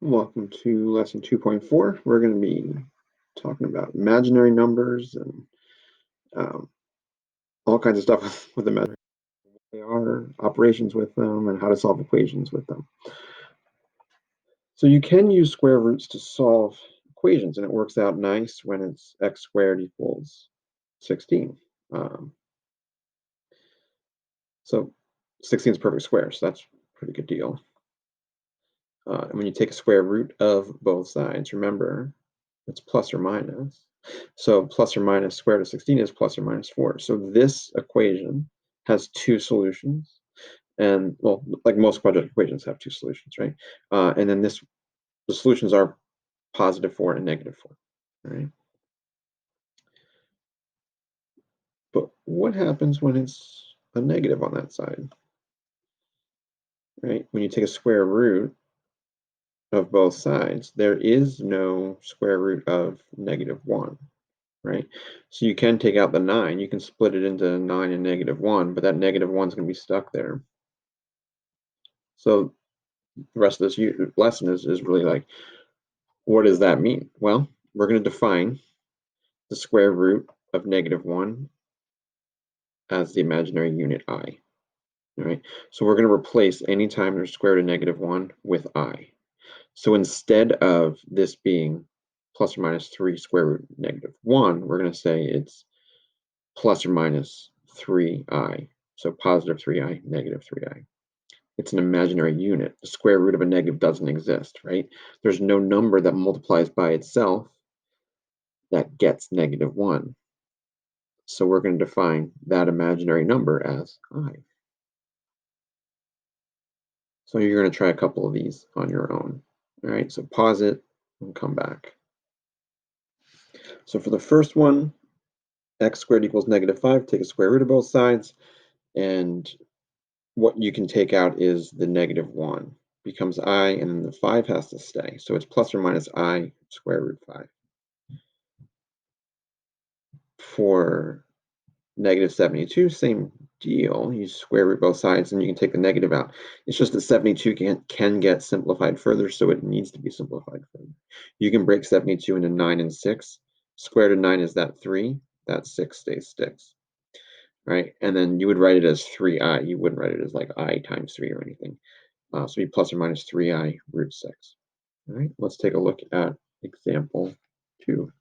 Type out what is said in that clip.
Welcome to lesson 2.4. We're going to be talking about imaginary numbers and um, all kinds of stuff with imaginary. They are operations with them and how to solve equations with them. So you can use square roots to solve equations, and it works out nice when it's x squared equals 16. So 16 is perfect square, so that's a pretty good deal. And when you take a square root of both sides, remember, it's plus or minus. So plus or minus square root of 16 is plus or minus 4. So this equation has two solutions. And, well, like most quadratic equations have two solutions, right? And then the solutions are positive 4 and negative 4, right? But what happens when it's a negative on that side, right? When you take a square root of both sides, there is no square root of negative 1. Right? So you can take out the 9. You can split it into 9 and negative 1, but that negative 1 is going to be stuck there. So the rest of this lesson is really like, what does that mean? Well, we're going to define the square root of negative 1 as the imaginary unit I. All right? So we're going to replace any time there's square root of negative 1 with I. So instead of this being plus or minus 3 square root negative 1, we're going to say it's plus or minus 3i. So positive 3i, negative 3i. It's an imaginary unit. The square root of a negative doesn't exist, right? There's no number that multiplies by itself that gets negative 1. So we're going to define that imaginary number as I. So you're going to try a couple of these on your own. All right, so pause it and come back. So for the first one, x squared equals negative 5. Take a square root of both sides, and what you can take out is the negative 1 becomes I, and then the 5 has to stay. So it's plus or minus I square root 5. For negative 72, same deal. You square root both sides, and you can take the negative out. It's just that 72 can get simplified further, so it needs to be simplified further. You can break 72 into 9 and 6. Square root of 9 is that 3. That 6 stays 6. Right? And then you would write it as 3i. You wouldn't write it as like I times 3 or anything. So be plus or minus 3i root 6. All right, let's take a look at example 2.